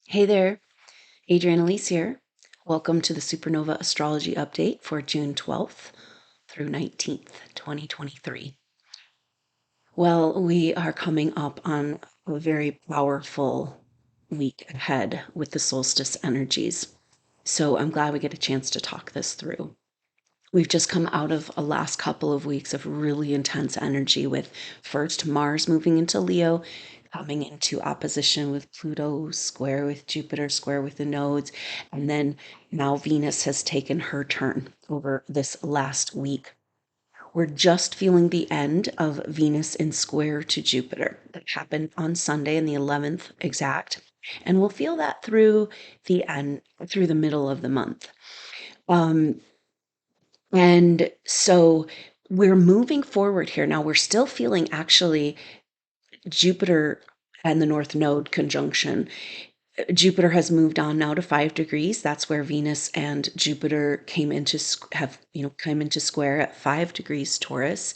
Hey there, Adrienne Elise here. Welcome to the SuperNova Astrology Update for June 12th through 19th, 2023. Well, we are coming up on a very powerful week ahead with the solstice energies. So I'm glad we get a chance to talk this through. We've just come out of a last couple of weeks of really intense energy with first Mars moving into Leo, coming into opposition with Pluto, square with Jupiter, square with the nodes, and then now Venus has taken her turn over this last week. We're just feeling the end of Venus in square to Jupiter. That happened on Sunday in the 11th exact, and we'll feel that through the end, through the middle of the month. And so we're moving forward here. Now we're still feeling actually Jupiter and the North Node conjunction. Jupiter has moved on now to 5 degrees. That's where Venus and Jupiter came into square at 5 degrees Taurus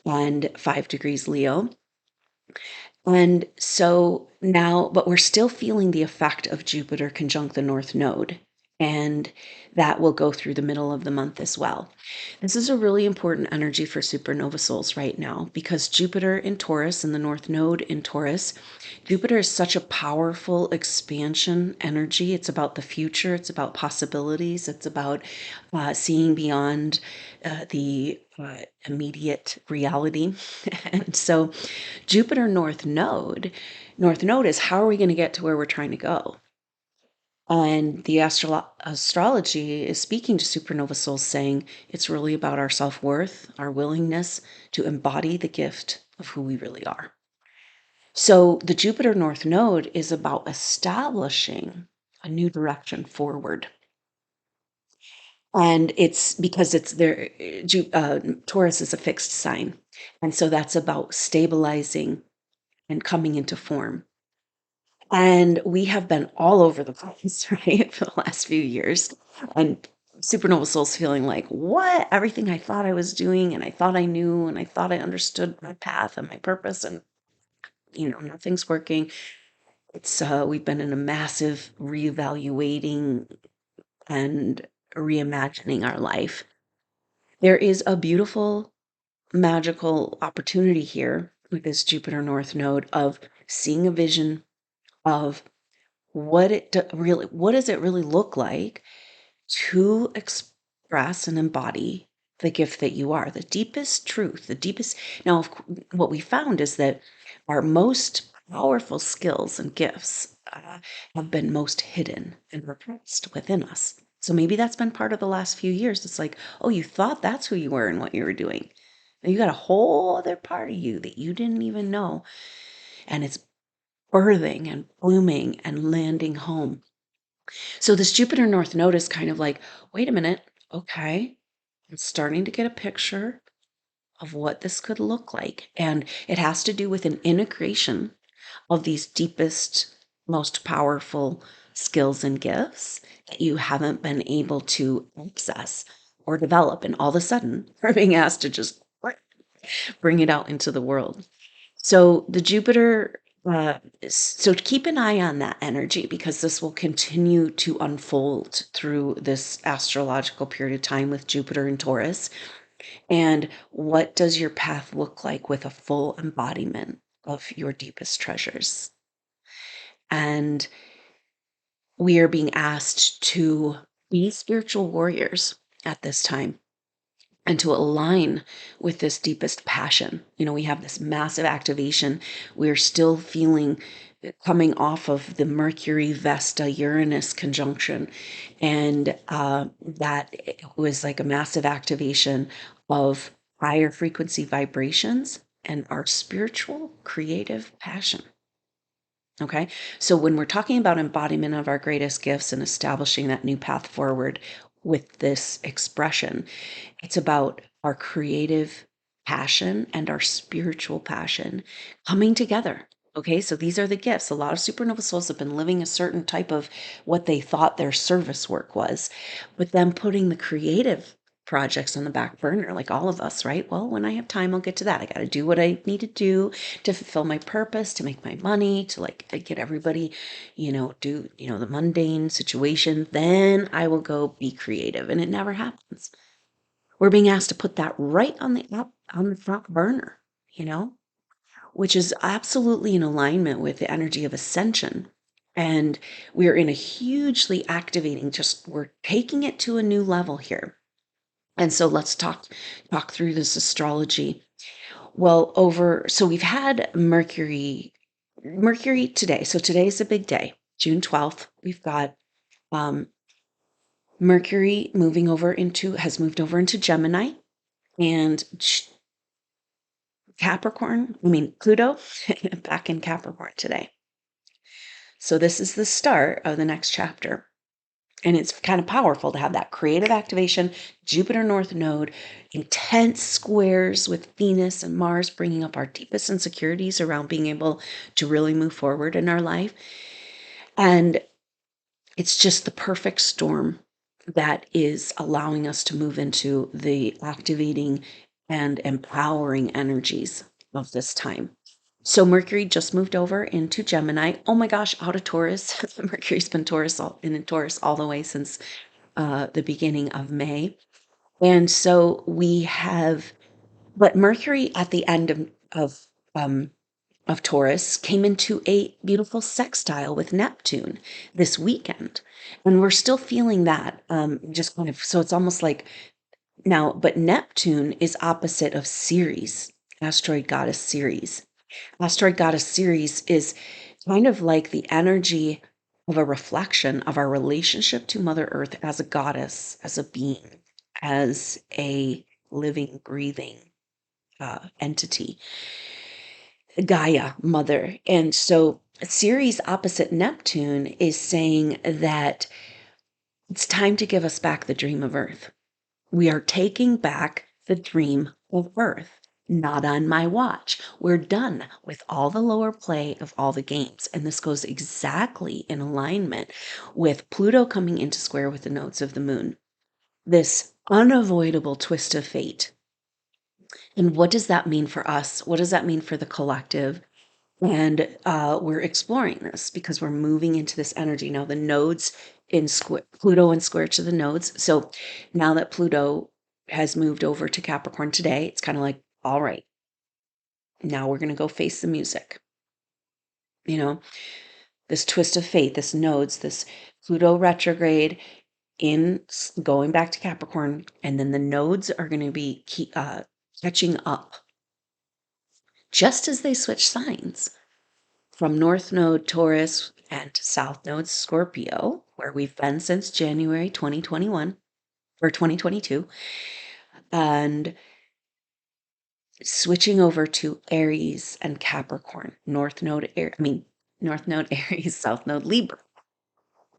and 5 degrees Leo. And so now, but we're still feeling the effect of Jupiter conjunct the North Node. And that will go through the middle of the month as well. This is a really important energy for supernova souls right now because Jupiter in Taurus and the North Node in Taurus, Jupiter is such a powerful expansion energy. It's about the future, it's about possibilities, it's about seeing beyond the immediate reality. And so Jupiter North Node is how are we going to get to where we're trying to go? And the astrology is speaking to supernova souls saying it's really about our self-worth, our willingness to embody the gift of who we really are. So the Jupiter North Node is about establishing a new direction forward. And it's because it's there, Taurus is a fixed sign. And so that's about stabilizing and coming into form. And we have been all over the place, right, for the last few years. And supernova souls feeling like, what? Everything I thought I was doing and I thought I knew and I thought I understood my path and my purpose and nothing's working. It's we've been in a massive reevaluating and reimagining our life. There is a beautiful magical opportunity here with this Jupiter North Node of seeing a vision of what does it really look like to express and embody the gift that you are, the deepest truth, the deepest. Now, what we found is that our most powerful skills and gifts have been most hidden and repressed within us. So maybe that's been part of the last few years. It's like, oh, you thought that's who you were and what you were doing. And you got a whole other part of you that you didn't even know. And it's birthing and blooming and landing home. So this Jupiter North Node is kind of like, wait a minute, okay, I'm starting to get a picture of what this could look like. And it has to do with an integration of these deepest, most powerful skills and gifts that you haven't been able to access or develop. And all of a sudden, we're being asked to just bring it out into the world. So the Jupiter, so keep an eye on that energy because this will continue to unfold through this astrological period of time with Jupiter and Taurus. And what does your path look like with a full embodiment of your deepest treasures? And we are being asked to be spiritual warriors at this time and to align with this deepest passion. We have this massive activation. We're still feeling coming off of the Mercury Vesta Uranus conjunction. And that was like a massive activation of higher frequency vibrations and our spiritual creative passion. Okay. So when we're talking about embodiment of our greatest gifts and establishing that new path forward with this expression, it's about our creative passion and our spiritual passion coming together. Okay. So these are the gifts. A lot of supernova souls have been living a certain type of what they thought their service work was, but then putting the creative projects on the back burner, like all of us, right? Well, when I have time, I'll get to that. I got to do what I need to do to fulfill my purpose, to make my money, to like to get everybody, do, the mundane situation. Then I will go be creative. And it never happens. We're being asked to put that right on the front burner, which is absolutely in alignment with the energy of ascension. And we're in a hugely activating, we're taking it to a new level here. And so let's talk through this astrology. Well, so we've had Mercury today. So today's a big day, June 12th. We've got Mercury has moved over into Gemini, and Pluto back in Capricorn today. So this is the start of the next chapter. And it's kind of powerful to have that creative activation, Jupiter North Node, intense squares with Venus and Mars, bringing up our deepest insecurities around being able to really move forward in our life. And it's just the perfect storm that is allowing us to move into the activating and empowering energies of this time. So Mercury just moved over into Gemini. Oh my gosh, out of Taurus. Mercury's been in Taurus all the way since the beginning of May. And so but Mercury at the end of Taurus came into a beautiful sextile with Neptune this weekend. And we're still feeling that, just kind of, so it's almost like now, but Neptune is opposite of Ceres, Asteroid Goddess Ceres. Asteroid Goddess Ceres is kind of like the energy of a reflection of our relationship to Mother Earth as a goddess, as a being, as a living, breathing entity, Gaia, Mother. And so Ceres opposite Neptune is saying that it's time to give us back the dream of Earth. We are taking back the dream of Earth. Not on my watch. We're done with all the lower play of all the games. And this goes exactly in alignment with Pluto coming into square with the nodes of the moon. This unavoidable twist of fate. And what does that mean for us? What does that mean for the collective? And we're exploring this because we're moving into this energy. Now the nodes Pluto in square to the nodes. So now that Pluto has moved over to Capricorn today, it's kind of like, all right, now we're going to go face the music. This twist of fate, this nodes, this Pluto retrograde going back to Capricorn. And then the nodes are going to be catching up just as they switch signs from North Node Taurus and South Node Scorpio, where we've been since January 2021 or 2022, and switching over to Aries and Capricorn, North Node Aries, South Node Libra.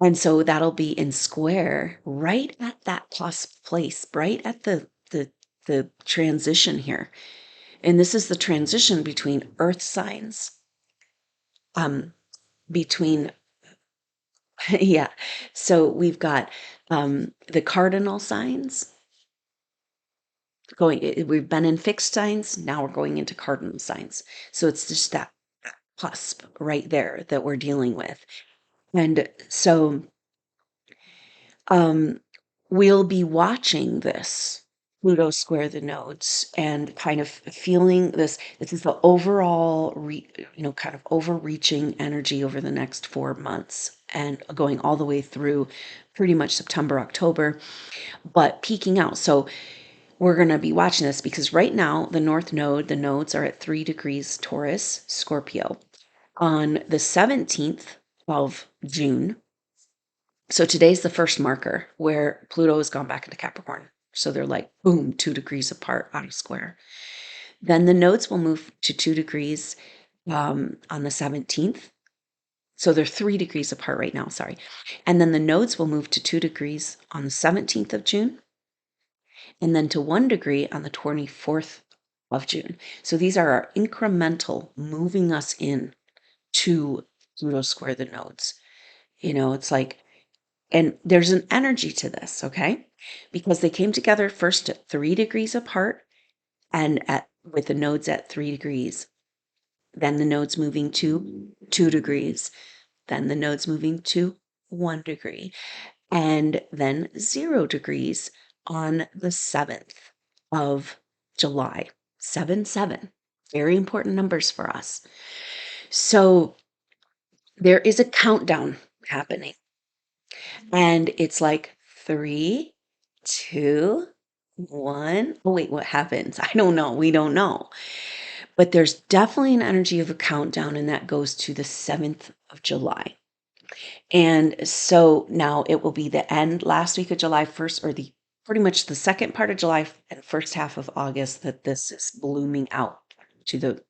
And so that'll be in square right at that cusp place, right at the transition here. And this is the transition between earth signs, between yeah. So we've got the cardinal signs we've been in fixed signs, now we're going into cardinal signs. So it's just that cusp right there that we're dealing with. And so we'll be watching this Pluto square the nodes and kind of feeling this. This is the overall, kind of overreaching energy over the next 4 months and going all the way through pretty much September, October, but peaking out. So we're going to be watching this because right now the North Node, the nodes are at 3 degrees Taurus, Scorpio. On the 17th of June, so today's the first marker where Pluto has gone back into Capricorn. So they're like, boom, 2 degrees apart out of square. Then the nodes will move to 2 degrees on the 17th. So they're 3 degrees apart right now, sorry. And then the nodes will move to 2 degrees on the 17th of June. And then to 1 degree on the 24th of June. So these are our incremental moving us in to Pluto square the nodes. It's like And there's an energy to this, okay? Because they came together first at 3 degrees apart and with the nodes at 3 degrees. Then the nodes moving to 2 degrees. Then the nodes moving to 1 degree. And then 0 degrees on the 7th of July. 7-7. Very important numbers for us. So there is a countdown happening. And it's like 3, 2, 1. Oh, wait, what happens? I don't know. We don't know. But there's definitely an energy of a countdown, and that goes to the 7th of July. And so now it will be the end last week of July 1st, or the pretty much the second part of July and first half of August, that this is blooming out to the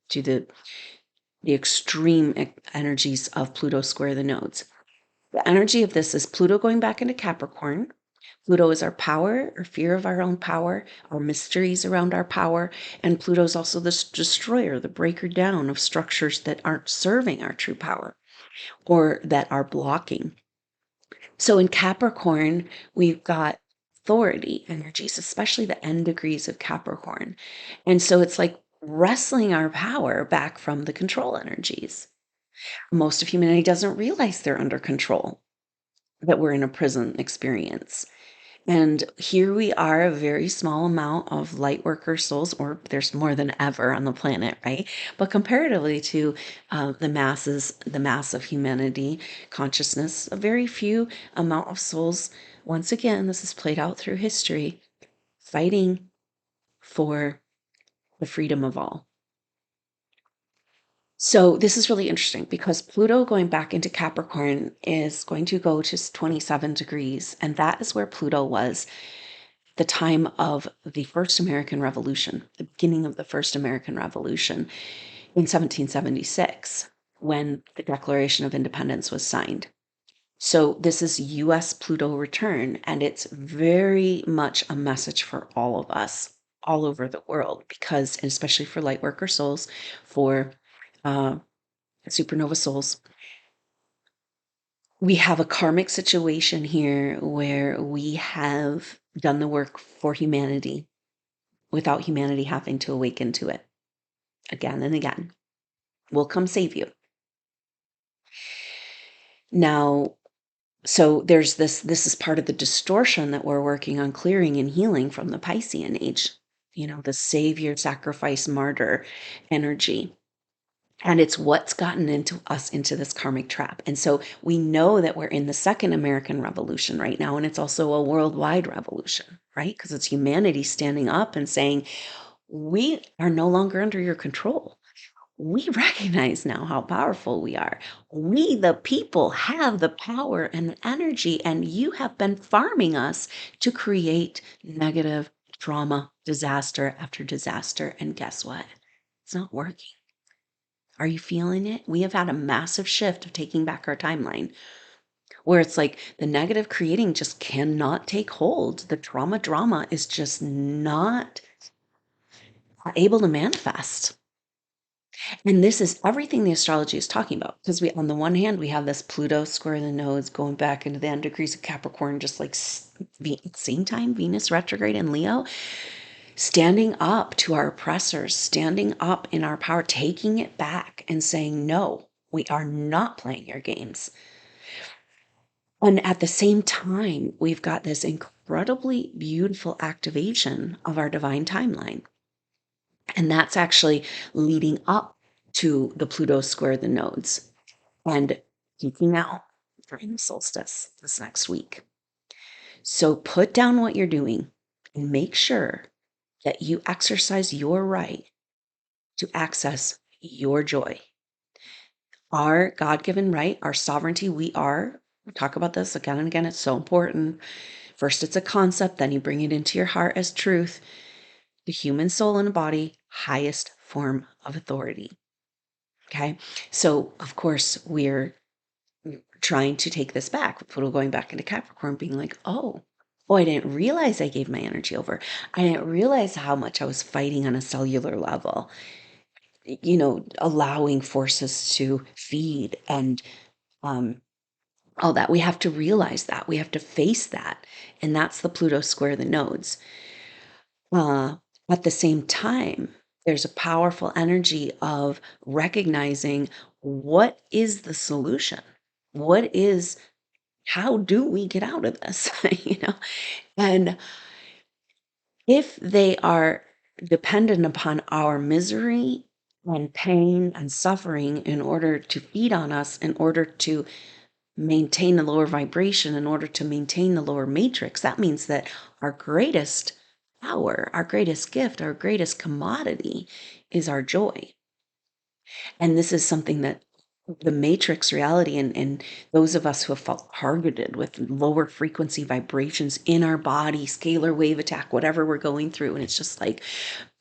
extreme energies of Pluto square the nodes. The energy of this is Pluto going back into Capricorn. Pluto is our power, or fear of our own power, our mysteries around our power. And Pluto is also the destroyer, the breaker down of structures that aren't serving our true power or that are blocking. So in Capricorn, we've got authority energies, especially the end degrees of Capricorn. And so it's like wrestling our power back from the control energies. Most of humanity doesn't realize they're under control, that we're in a prison experience. And here we are, a very small amount of light worker souls, or there's more than ever on the planet, right? But comparatively to the mass of humanity, consciousness, a very few amount of souls. Once again, this is played out through history, fighting for the freedom of all. So this is really interesting because Pluto going back into Capricorn is going to go to 27 degrees. And that is where Pluto was the time of the first American Revolution, the beginning of the first American Revolution in 1776, when the Declaration of Independence was signed. So this is US Pluto return, and it's very much a message for all of us all over the world, because, and especially for light worker souls, for supernova souls, we have a karmic situation here where we have done the work for humanity without humanity having to awaken to it again and again. We'll come save you. Now, so there's this is part of the distortion that we're working on clearing and healing from the Piscean age, the savior, sacrifice, martyr energy. And it's what's gotten us into this karmic trap. And so we know that we're in the second American Revolution right now, and it's also a worldwide revolution, right? Because it's humanity standing up and saying, we are no longer under your control. We recognize now how powerful we are. We, the people, have the power and the energy, and you have been farming us to create negative trauma, disaster after disaster. And guess what? It's not working. Are you feeling it? We have had a massive shift of taking back our timeline where it's like the negative creating just cannot take hold. The trauma drama is just not able to manifest. And this is everything the astrology is talking about. Because on the one hand, we have this Pluto square the nodes going back into the end degrees of Capricorn, just like same time, Venus retrograde in Leo, standing up to our oppressors, standing up in our power, taking it back and saying, no, we are not playing your games. And at the same time, we've got this incredibly beautiful activation of our divine timeline. And that's actually leading up to the Pluto square the nodes and peaking out during the solstice this next week. So put down what you're doing and make sure that you exercise your right to access your joy. Our God-given right, our sovereignty, we talk about this again and again, it's so important. First, it's a concept, then you bring it into your heart as truth. The human soul and body, highest form of authority. Okay, so of course, we're trying to take this back, with Pluto going back into Capricorn, being like, oh, I didn't realize I gave my energy over. I didn't realize how much I was fighting on a cellular level, allowing forces to feed and all that. We have to realize that. We have to face that. And that's the Pluto square the nodes. Uh, at the same time, there's a powerful energy of recognizing what is the solution? What is, how do we get out of this? And if they are dependent upon our misery and pain and suffering in order to feed on us, in order to maintain the lower vibration, in order to maintain the lower matrix, that means that our greatest power, our greatest gift, our greatest commodity is our joy. And this is something that the matrix reality and those of us who have felt targeted with lower frequency vibrations in our body, scalar wave attack, whatever we're going through, and it's just like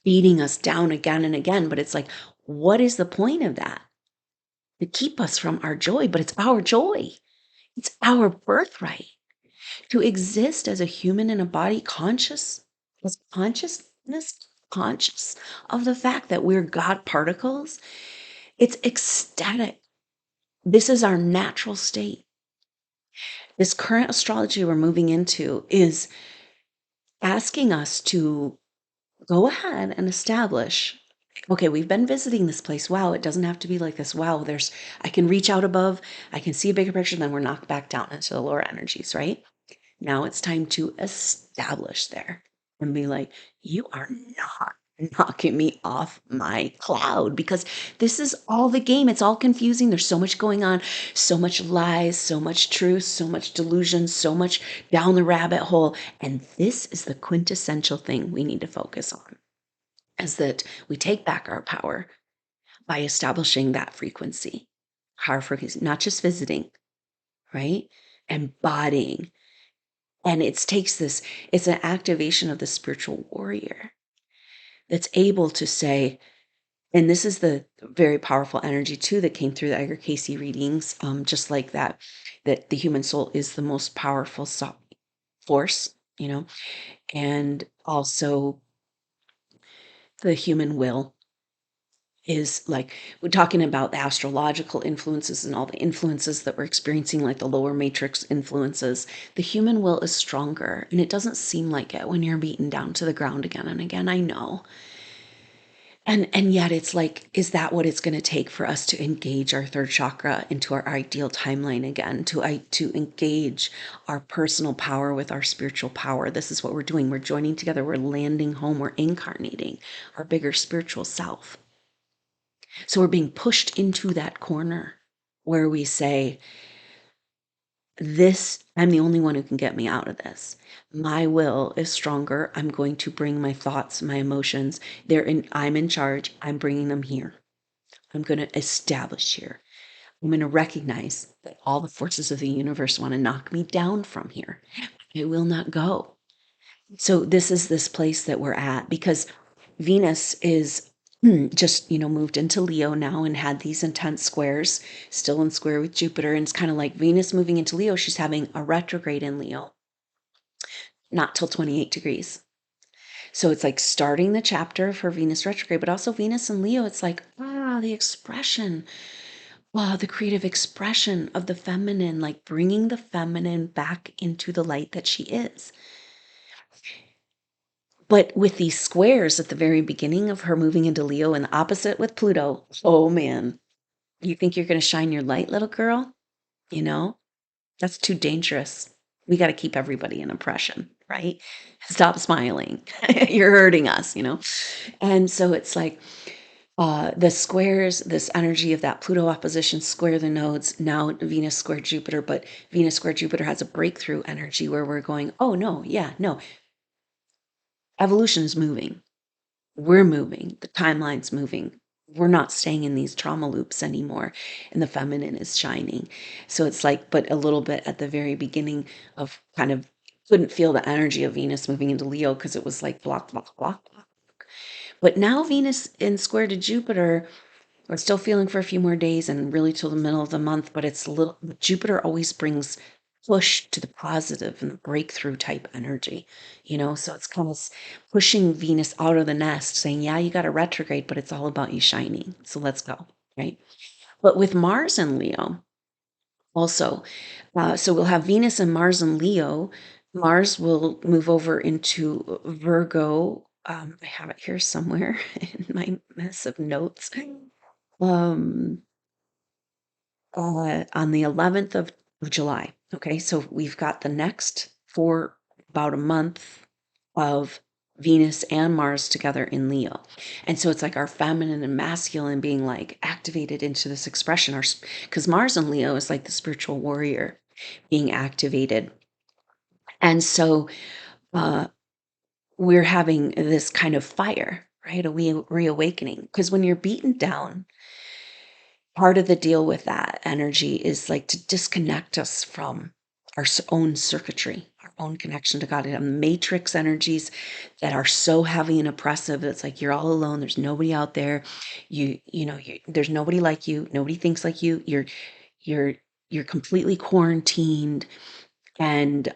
beating us down again and again. But it's like, what is the point of that? To keep us from our joy, but it's our joy. It's our birthright to exist as a human in a body conscious, as consciousness, conscious of the fact that we're God particles. It's ecstatic. This is our natural state. This current astrology we're moving into is asking us to go ahead and establish, okay, we've been visiting this place. Wow, it doesn't have to be like this. Wow, I can reach out above, I can see a bigger picture, then we're knocked back down into the lower energies, right? Now it's time to establish there and be like, you are not knocking me off my cloud, because this is all the game. It's all confusing. There's so much going on, so much lies, so much truth, so much delusion, so much down the rabbit hole. And this is the quintessential thing we need to focus on, is that we take back our power by establishing that frequency, our frequency, not just visiting, right? Embodying. And it's an activation of the spiritual warrior that's able to say, and this is the very powerful energy too that came through the Edgar Casey readings, just like that the human soul is the most powerful force, and also the human will is like, we're talking about the astrological influences and all the influences that we're experiencing, like the lower matrix influences. The human will is stronger, and it doesn't seem like it when you're beaten down to the ground again and again. I know. And yet it's like, is that what it's going to take for us to engage our third chakra into our ideal timeline again, to engage our personal power with our spiritual power? This is what we're doing. We're joining together. We're landing home. We're incarnating our bigger spiritual self. So we're being pushed into that corner where we say, I'm the only one who can get me out of this. My will is stronger. I'm going to bring my thoughts, my emotions. I'm in charge. I'm bringing them here. I'm going to establish here. I'm going to recognize that all the forces of the universe want to knock me down from here. I will not go. So this is this place that we're at, because Venus is just, moved into Leo now and had these intense squares, still in square with Jupiter. And it's kind of like Venus moving into Leo. She's having a retrograde in Leo, not till 28 degrees. So it's like starting the chapter of her Venus retrograde, but also Venus and Leo. It's like, the expression, the creative expression of the feminine, like bringing the feminine back into the light that she is. But with these squares at the very beginning of her moving into Leo and the opposite with Pluto, oh man, you think you're going to shine your light, little girl? That's too dangerous. We got to keep everybody in oppression, right? Stop smiling. You're hurting us, And so it's like the squares, this energy of that Pluto opposition square the nodes, now Venus square Jupiter, but Venus square Jupiter has a breakthrough energy where we're going, oh no, yeah, no. Evolution is moving. We're moving. The timeline's moving. We're not staying in these trauma loops anymore. And the feminine is shining. So it's like, but a little bit at the very beginning of kind of couldn't feel the energy of Venus moving into Leo because it was like block, block, block, block. But now Venus in square to Jupiter, we're still feeling for a few more days and really till the middle of the month, but it's a little, Jupiter always brings push to the positive and the breakthrough type energy, so it's kind of pushing Venus out of the nest, saying, yeah, you got a retrograde, but it's all about you shining. So let's go, right? But with Mars and Leo, also. So we'll have Venus and Mars in Leo. Mars will move over into Virgo. I have it here somewhere in my mess of notes. Um, on the 11th of July. Okay, so we've got the next for about a month of Venus and Mars together in Leo. And so it's like our feminine and masculine being like activated into this expression. Our because Mars in Leo is like the spiritual warrior being activated. And so uh, we're having this kind of fire, right? A reawakening. Because when you're beaten down, part of the deal with that energy is like to disconnect us from our own circuitry, our own connection to God. And matrix energies that are so heavy and oppressive. It's like you're all alone. There's nobody out there. There's nobody like you. Nobody thinks like you. You're you're completely quarantined, and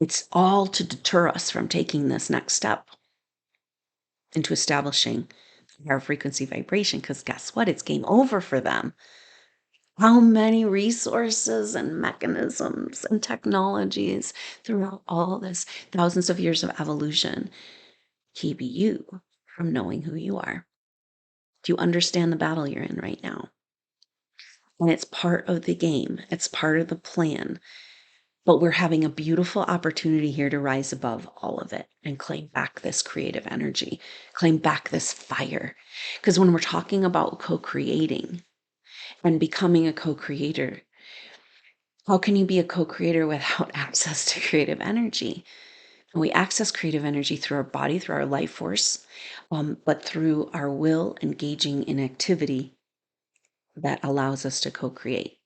it's all to deter us from taking this next step into establishing our frequency vibration. Because guess what? It's game over for them. How many resources and mechanisms and technologies throughout all this thousands of years of evolution keep you from knowing who you are? Do you understand the battle you're in right now? And it's part of the game, it's part of the plan. But we're having a beautiful opportunity here to rise above all of it and claim back this creative energy, claim back this fire. Because when we're talking about co creating and becoming a co creator, how can you be a co creator without access to creative energy? And we access creative energy through our body, through our life force, but through our will engaging in activity that allows us to co create.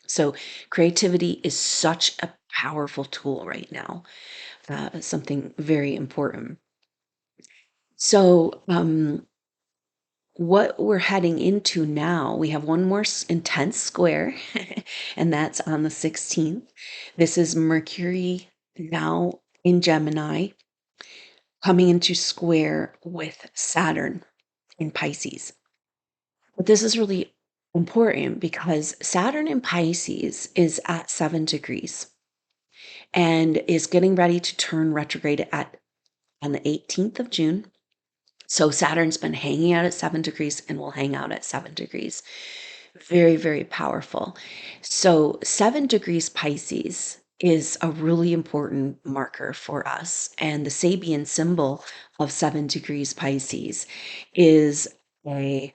So, creativity is such a powerful tool right now, something very important. So, what we're heading into now, we have one more intense square, and that's on the 16th. This is Mercury now in Gemini, coming into square with Saturn in Pisces. But this is really important because Saturn in Pisces is at 7 degrees and is getting ready to turn retrograde on the 18th of June. So Saturn's been hanging out at 7 degrees and will hang out at 7 degrees. Very, very powerful. So 7 degrees Pisces is a really important marker for us. And the Sabian symbol of 7 degrees Pisces is a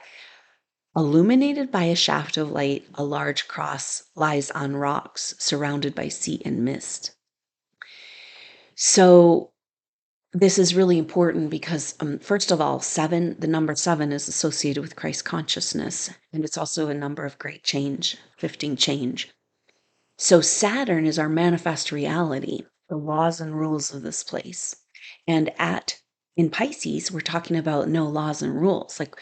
illuminated by a shaft of light, a large cross lies on rocks surrounded by sea and mist. So this is really important because, first of all, the number seven is associated with Christ consciousness, and it's also a number of great change, shifting change. So Saturn is our manifest reality, the laws and rules of this place. And in Pisces, we're talking about no laws and rules. Like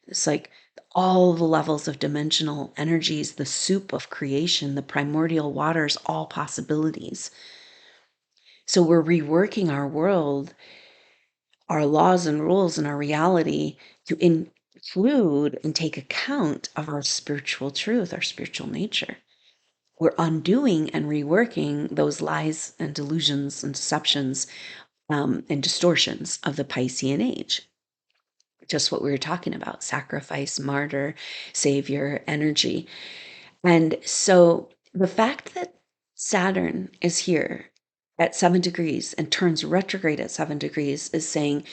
it's like all the levels of dimensional energies, the soup of creation, the primordial waters, all possibilities. So we're reworking our world, our laws and rules, and our reality to include and take account of our spiritual truth, our spiritual nature. We're undoing and reworking those lies and delusions and deceptions and distortions of the Piscean age. Just what we were talking about: sacrifice, martyr, savior energy. And so the fact that Saturn is here at 7 degrees and turns retrograde at 7 degrees is saying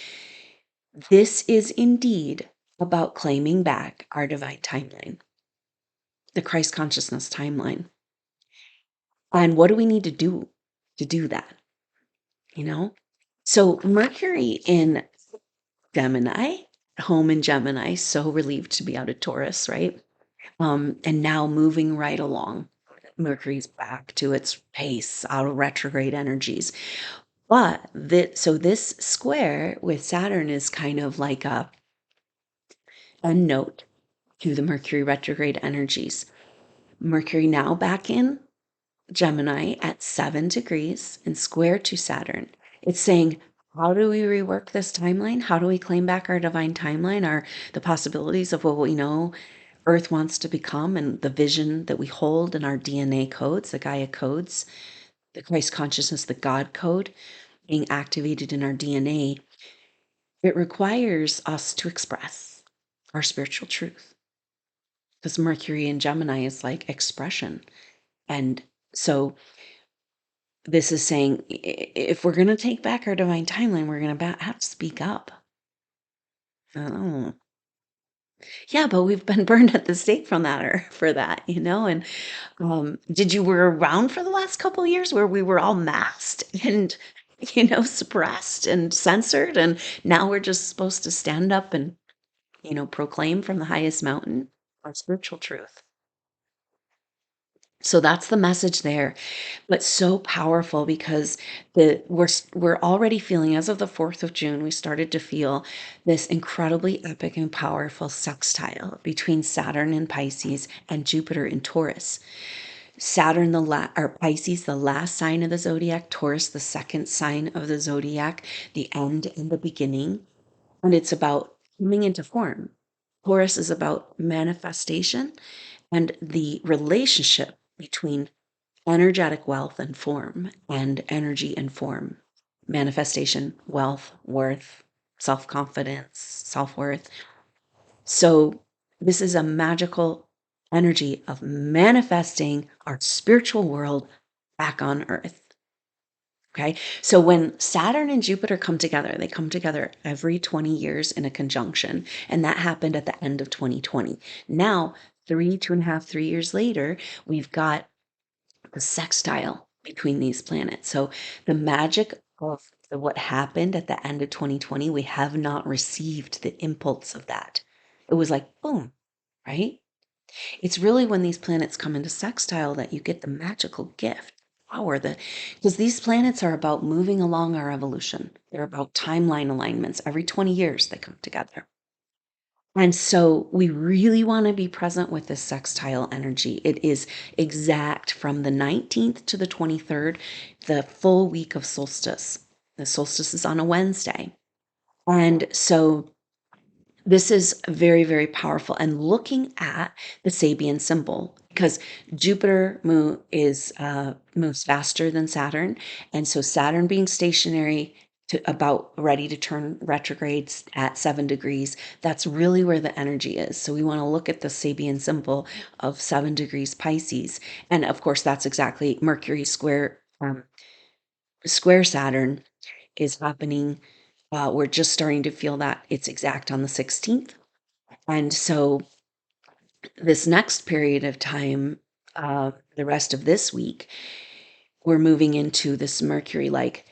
this is indeed about claiming back our divine timeline, the Christ consciousness timeline. And what do we need to do that? So Mercury in Gemini, home in Gemini, so relieved to be out of Taurus, right? And now moving right along. Mercury's back to its pace out of retrograde energies. But this square with Saturn is kind of like a note to the Mercury retrograde energies. Mercury now back in Gemini at 7 degrees and square to Saturn. It's saying, how do we rework this timeline? How do we claim back our divine timeline, the possibilities of what we know Earth wants to become, and the vision that we hold in our DNA codes, the Gaia codes, the Christ consciousness, the God code being activated in our DNA, it requires us to express our spiritual truth. Because Mercury in Gemini is like expression. And so this is saying if we're going to take back our divine timeline, we're going to have to speak up. Oh, yeah, but we've been burned at the stake from that or for that, and did you were around for the last couple of years where we were all masked and suppressed and censored, and now we're just supposed to stand up and proclaim from the highest mountain our spiritual truth. So that's the message there, but so powerful because we're already feeling, as of the 4th of June, we started to feel this incredibly epic and powerful sextile between Saturn in Pisces and Jupiter in Taurus. Saturn, or Pisces, the last sign of the zodiac, Taurus, the second sign of the zodiac, the end and the beginning. And it's about coming into form. Taurus is about manifestation and the relationship between energetic wealth and form, and energy and form, manifestation, wealth, worth, self-confidence, self-worth. So this is a magical energy of manifesting our spiritual world back on earth. Okay. So when Saturn and Jupiter come together, they come together every 20 years in a conjunction. And that happened at the end of 2020. Now, 2.5, 3 years later, we've got the sextile between these planets. So the magic of what happened at the end of 2020, we have not received the impulse of that. It was like, boom, right? It's really when these planets come into sextile that you get the magical gift, power, because these planets are about moving along our evolution. They're about timeline alignments. Every 20 years they come together. And so we really want to be present with this sextile energy. It is exact from the 19th to the 23rd, the full week of solstice. The solstice is on a Wednesday. And so this is very, very powerful. And looking at the Sabian symbol, because Jupiter moves faster than Saturn. And so Saturn being stationary to about ready to turn retrogrades at 7 degrees, that's really where the energy is. So we want to look at the Sabian symbol of 7 degrees Pisces. And of course, that's exactly Mercury square Saturn is happening. We're just starting to feel that it's exact on the 16th. And so this next period of time, the rest of this week, we're moving into this Mercury, like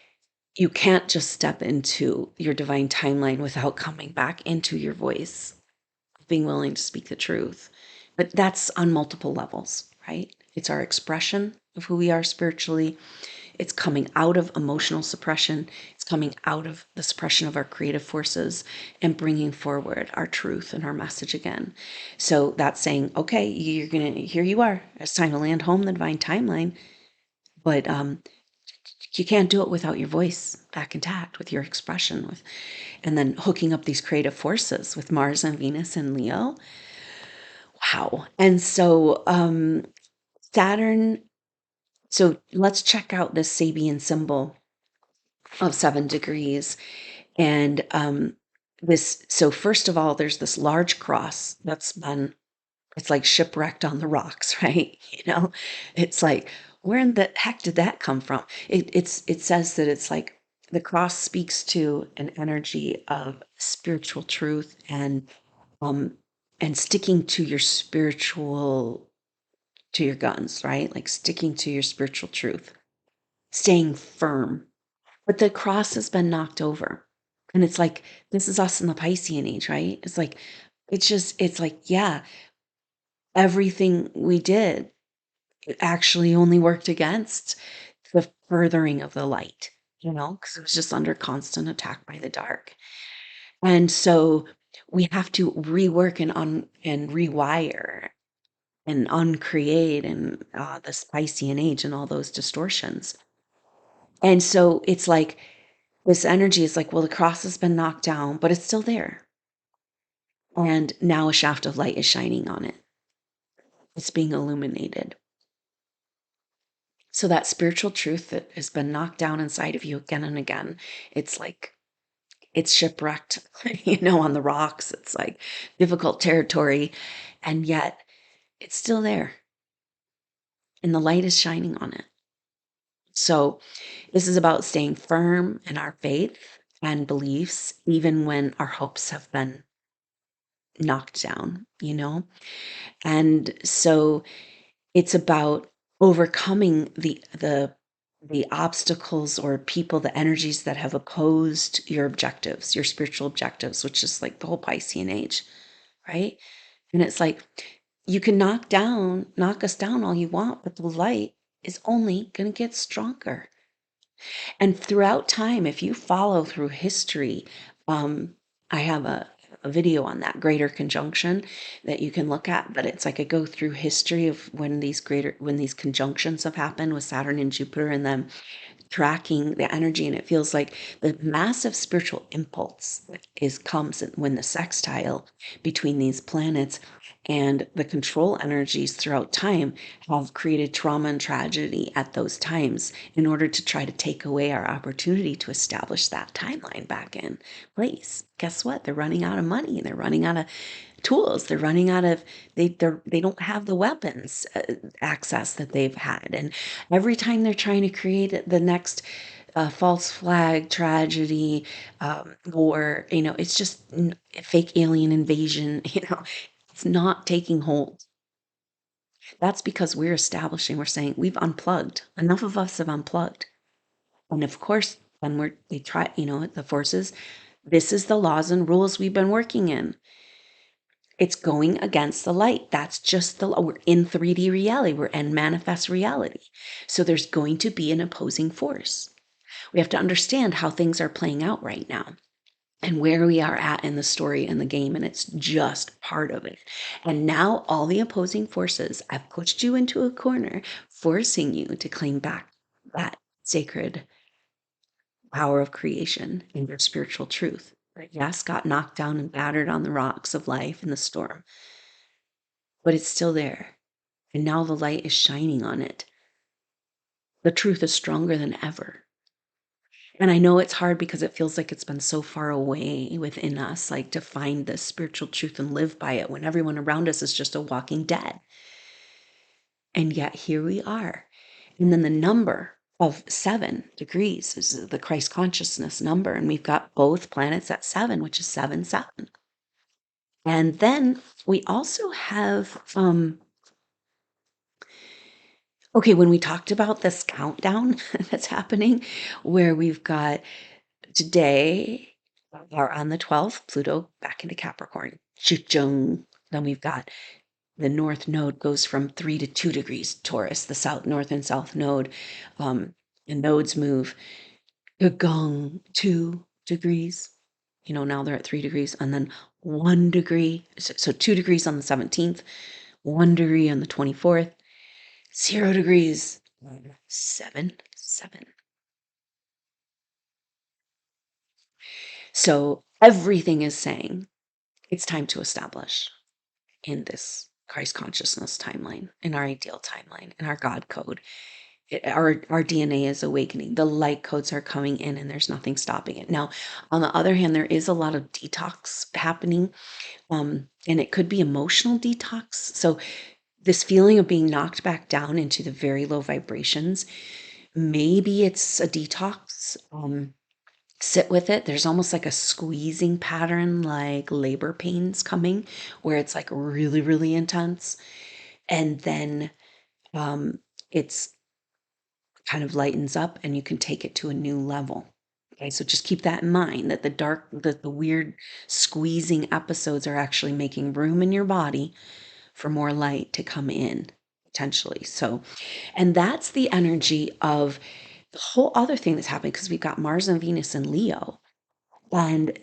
you can't just step into your divine timeline without coming back into your voice, being willing to speak the truth. But that's on multiple levels, right? It's our expression of who we are spiritually. It's coming out of emotional suppression. It's coming out of the suppression of our creative forces and bringing forward our truth and our message again. So that's saying, okay, here you are. It's time to land home the divine timeline. But you can't do it without your voice back intact, with your expression, and then hooking up these creative forces with Mars and Venus and Leo. Wow. And so Saturn, so let's check out this Sabian symbol of 7 degrees. And so first of all, there's this large cross it's like shipwrecked on the rocks, right? It's like, where in the heck did that come from? It says that it's like the cross speaks to an energy of spiritual truth um and sticking to your to your guns, right? Like sticking to your spiritual truth, staying firm. But the cross has been knocked over. And it's like, this is us in the Piscean age, right? It's like, yeah, everything we did actually only worked against the furthering of the light, because it was just under constant attack by the dark. And so we have to rework and rewire and uncreate and this Piscean age and all those distortions. And so it's like this energy is like, well, the cross has been knocked down, but it's still there. And now a shaft of light is shining on it. It's being illuminated. So that spiritual truth that has been knocked down inside of you again and again, it's like it's shipwrecked, on the rocks. It's like difficult territory. And yet it's still there. And the light is shining on it. So this is about staying firm in our faith and beliefs, even when our hopes have been knocked down. And so it's about overcoming the obstacles or people, the energies that have opposed your objectives, your spiritual objectives, which is like the whole Piscean age, right? And it's like you can knock us down all you want, but the light is only going to get stronger. And throughout time, if you follow through history, I have a video on that greater conjunction that you can look at, but it's like I go through history of when these conjunctions have happened with Saturn and Jupiter, and then tracking the energy, and it feels like the massive spiritual impulse comes when the sextile between these planets and the control energies throughout time have created trauma and tragedy at those times in order to try to take away our opportunity to establish that timeline back in place. Guess what? They're running out of money. They're running out of tools. They're running out of they don't have the weapons access that they've had. And every time they're trying to create the next false flag tragedy, war, it's just fake alien invasion. It's not taking hold. That's because we're saying we've unplugged. Enough of us have unplugged. And of course, when they try, the forces, this is the laws and rules we've been working in. It's going against the light. That's just we're in 3D reality. We're in manifest reality. So there's going to be an opposing force. We have to understand how things are playing out right now and where we are at in the story and the game. And it's just part of it. And now all the opposing forces have pushed you into a corner, forcing you to claim back that sacred power of creation and your spiritual truth. Yes, got knocked down and battered on the rocks of life in the storm, but it's still there. And now the light is shining on it. The truth is stronger than ever. And I know it's hard because it feels like it's been so far away within us, like to find this spiritual truth and live by it when everyone around us is just a walking dead. And yet here we are. And then the number of 7 degrees is the Christ consciousness number. And we've got both planets at 7, which is 7-7. And then we also have, okay, when we talked about this countdown that's happening, where we've got today, or on the 12th, Pluto back into Capricorn. Ching. Then we've got the north node goes from 3 to 2 degrees Taurus, the south, north and south node. The nodes move gong 2 degrees. Now they're at 3 degrees, and then 1 degree. So 2 degrees on the 17th, 1 degree on the 24th, 0 degrees, 7. So everything is saying it's time to establish in this Christ consciousness timeline, in our ideal timeline, in our God code. Our DNA is awakening. The light codes are coming in, and there's nothing stopping it. Now, on the other hand, there is a lot of detox happening, and it could be emotional detox. So this feeling of being knocked back down into the very low vibrations, maybe it's a detox. Sit with it. There's almost like a squeezing pattern, like labor pains coming, where it's like really, really intense. And then it's kind of lightens up and you can take it to a new level. Okay, so just keep that in mind that the weird squeezing episodes are actually making room in your body for more light to come in potentially. So, and that's the energy of the whole other thing that's happening because we've got Mars and Venus in Leo. And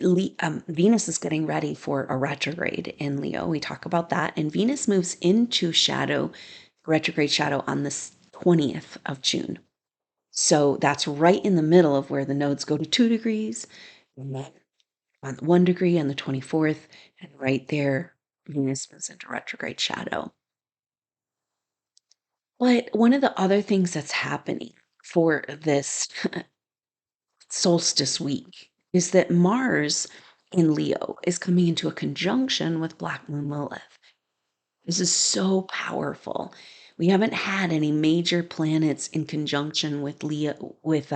Venus is getting ready for a retrograde in Leo. We talk about that. And Venus moves into retrograde shadow on the 20th of June. So that's right in the middle of where the nodes go to 2 degrees. And then on the 1 degree on the 24th, and right there, Venus moves into retrograde shadow. But one of the other things that's happening for this solstice week is that Mars in Leo is coming into a conjunction with Black Moon Lilith. This is so powerful. We haven't had any major planets in conjunction with Leo with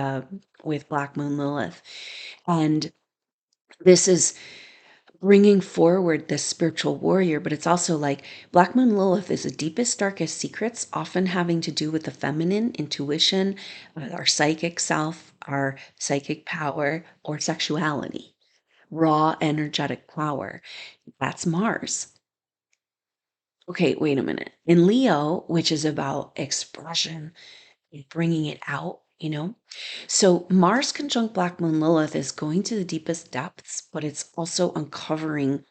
Black Moon Lilith, and this is bringing forward this spiritual warrior. But it's also like Black Moon Lilith is the deepest, darkest secrets, often having to do with the feminine, intuition, our psychic self, our psychic power, or sexuality, raw energetic power. That's Mars. Okay, wait a minute. In Leo, which is about expression and bringing it out, So Mars conjunct Black Moon Lilith is going to the deepest depths, but it's also uncovering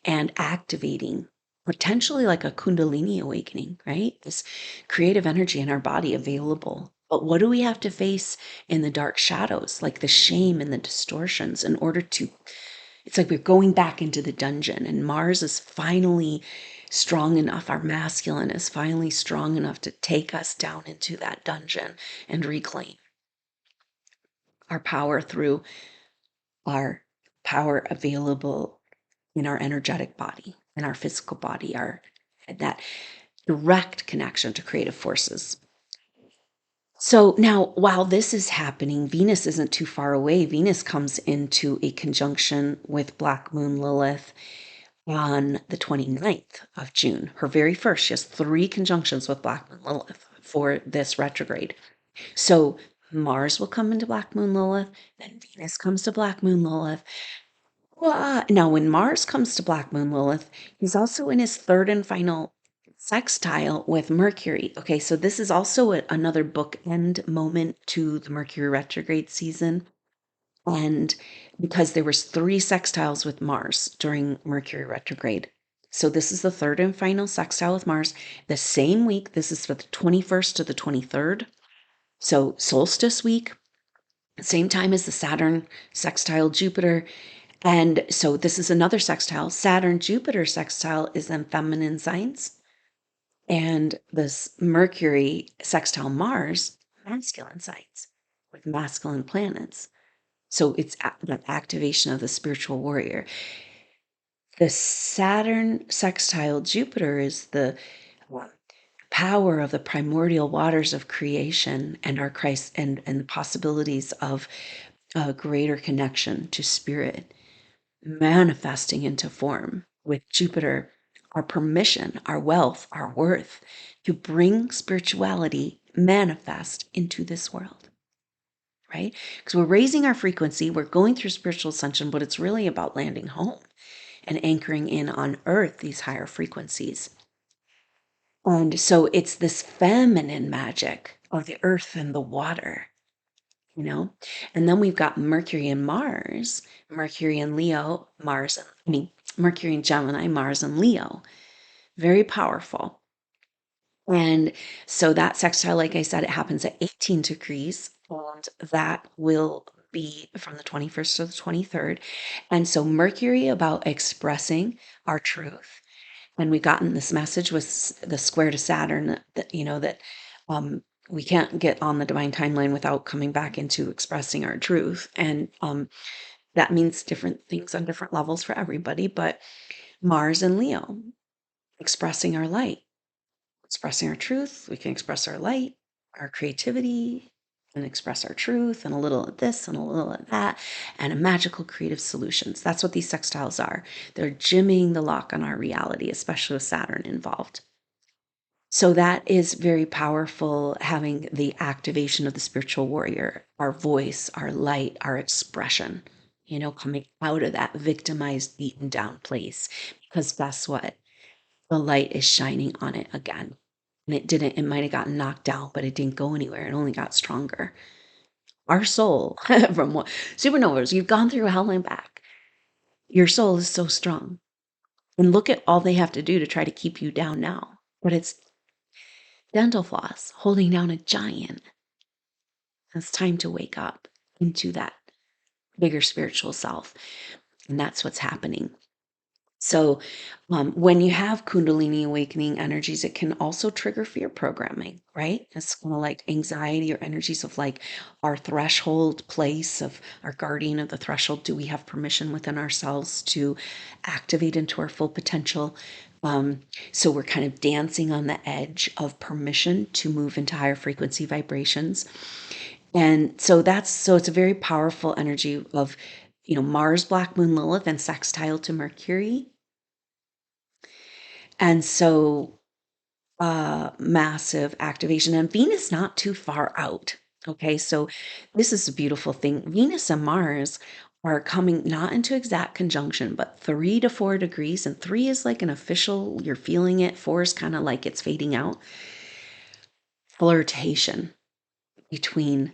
and activating potentially like a Kundalini awakening, right? This creative energy in our body available. But what do we have to face in the dark shadows, like the shame and the distortions, in order to it's like we're going back into the dungeon, and Mars is finally strong enough. Our masculine is finally strong enough to take us down into that dungeon and reclaim our power through our power available in our energetic body, in our physical body, our that direct connection to creative forces. So now, while this is happening, Venus isn't too far away. Venus comes into a conjunction with Black Moon Lilith on the 29th of June, her very first. She has 3 conjunctions with Black Moon Lilith for this retrograde. So Mars will come into Black Moon Lilith, then Venus comes to Black Moon Lilith. Now, when Mars comes to Black Moon Lilith, he's also in his 3rd and final sextile with Mercury. Okay, so this is also another bookend moment to the Mercury retrograde season. And because there was 3 sextiles with Mars during Mercury retrograde. So this is the 3rd and final sextile with Mars. The same week, this is for the 21st to the 23rd. So solstice week, same time as the Saturn sextile Jupiter. And so this is another sextile. Saturn Jupiter sextile is in feminine signs. And this Mercury sextile Mars, masculine signs with masculine planets. So it's the activation of the spiritual warrior. The Saturn sextile Jupiter is the power of the primordial waters of creation and our Christ and the possibilities of a greater connection to spirit manifesting into form with Jupiter, our permission, our wealth, our worth to bring spirituality manifest into this world. Right? Because we're raising our frequency, we're going through spiritual ascension, but it's really about landing home and anchoring in on earth these higher frequencies. And so it's this feminine magic of the earth and the water, And then we've got Mercury and Mars, Mercury and Leo, Mercury and Gemini, Mars and Leo. Very powerful. And so that sextile, like I said, it happens at 18 degrees, and that will be from the 21st to the 23rd. And so Mercury about expressing our truth. And we gotten this message with the square to Saturn that we can't get on the divine timeline without coming back into expressing our truth. And that means different things on different levels for everybody. But Mars and Leo, expressing our light. Expressing our truth, we can express our light, our creativity, and express our truth, and a little of this and a little of that, and a magical creative solutions. That's what these sextiles are. They're jimmying the lock on our reality, especially with Saturn involved. So that is very powerful, having the activation of the spiritual warrior, our voice, our light, our expression, coming out of that victimized, beaten down place. Because guess what? The light is shining on it again. And it might have gotten knocked down, but it didn't go anywhere. It only got stronger. Our soul, from what supernovas, you've gone through hell and back. Your soul is so strong. And look at all they have to do to try to keep you down now. But it's dental floss holding down a giant. It's time to wake up into that bigger spiritual self. And that's what's happening. So, when you have Kundalini awakening energies, it can also trigger fear programming, right? It's kind of like anxiety or energies of like our threshold place of our guardian of the threshold. Do we have permission within ourselves to activate into our full potential? So we're kind of dancing on the edge of permission to move into higher frequency vibrations. And so it's a very powerful energy of, Mars, Black Moon, Lilith, and sextile to Mercury. And so massive activation, and Venus not too far out. Okay, so this is a beautiful thing. Venus and Mars are coming not into exact conjunction, but 3 to 4 degrees, and 3 is like an official, you're feeling it. 4 is kind of like it's fading out. Flirtation between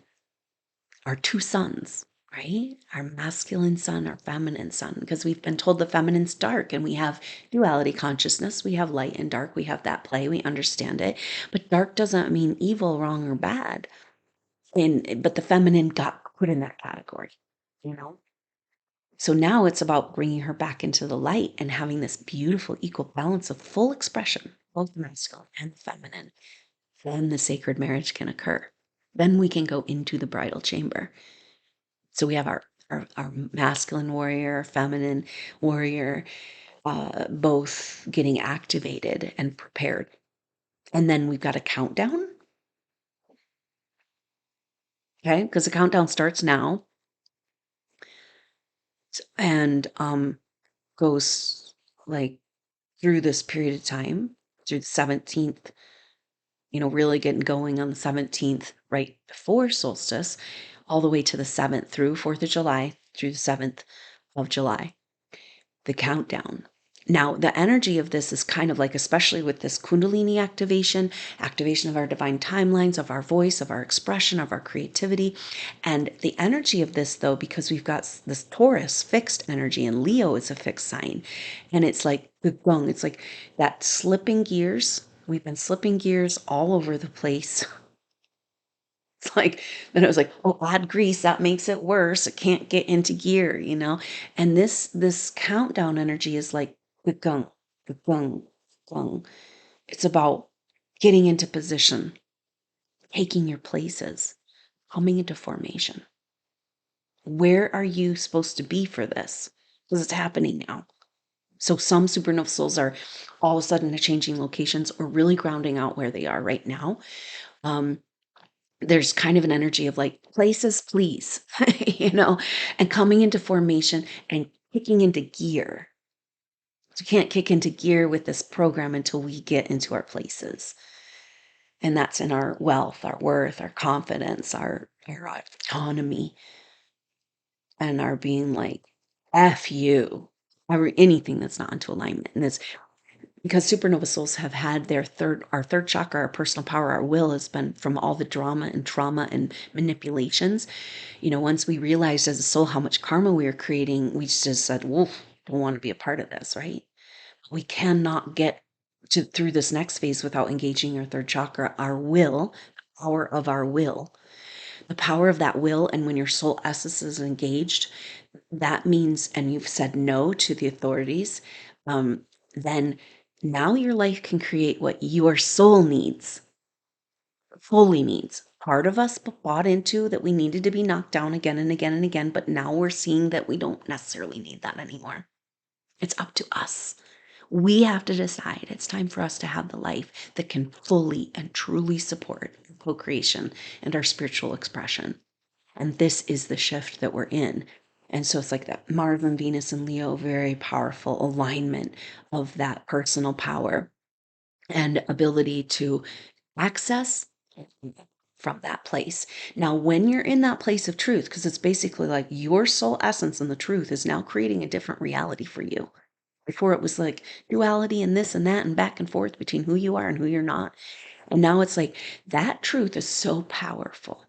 our two suns, right? Our masculine sun, our feminine sun, because we've been told the feminine's dark, and we have duality consciousness. We have light and dark. We have that play. We understand it. But dark doesn't mean evil, wrong, or bad. But the feminine got put in that category, you know? So now it's about bringing her back into the light and having this beautiful equal balance of full expression, both masculine and feminine. Then the sacred marriage can occur. Then we can go into the bridal chamber. So we have our masculine warrior, feminine warrior, both getting activated and prepared. And then we've got a countdown. Okay, because the countdown starts now and goes like through this period of time, through the 17th, really getting going on the 17th, right before solstice, all the way to the 7th through 4th of July, through the 7th of July, the countdown. Now, the energy of this is kind of like, especially with this Kundalini activation of our divine timelines, of our voice, of our expression, of our creativity. And the energy of this, though, because we've got this Taurus fixed energy and Leo is a fixed sign. And it's like the gong, it's like that slipping gears. We've been slipping gears all over the place. It's like, then it was like, oh, add grease, that makes it worse. It can't get into gear, And this countdown energy is like the gung, the gung, gung. It's about getting into position, taking your places, coming into formation. Where are you supposed to be for this? Because it's happening now. So some supernova souls are all of a sudden changing locations or really grounding out where they are right now. There's kind of an energy of like places, please, and coming into formation and kicking into gear. So you can't kick into gear with this program until we get into our places. And that's in our wealth, our worth, our confidence, our autonomy, and our being like, F you, or anything that's not into alignment. And it's because supernova souls have had our third chakra, our personal power, our will has been from all the drama and trauma and manipulations. Once we realized as a soul how much karma we were creating, we just said, "Woof, don't want to be a part of this," right? We cannot get through this next phase without engaging our third chakra, our will, power of our will. The power of that will, and when your soul essence is engaged, that means, and you've said no to the authorities, then now your life can create what your soul needs, fully needs. Part of us bought into that we needed to be knocked down again and again and again, but now we're seeing that we don't necessarily need that anymore. It's up to us. We have to decide it's time for us to have the life that can fully and truly support co-creation and our spiritual expression. And this is the shift that we're in. And so it's like that Mars and Venus and Leo, very powerful alignment of that personal power and ability to access from that place. Now, when you're in that place of truth, because it's basically like your soul essence and the truth is now creating a different reality for you. Before it was like duality and this and that and back and forth between who you are and who you're not. And now it's like that truth is so powerful.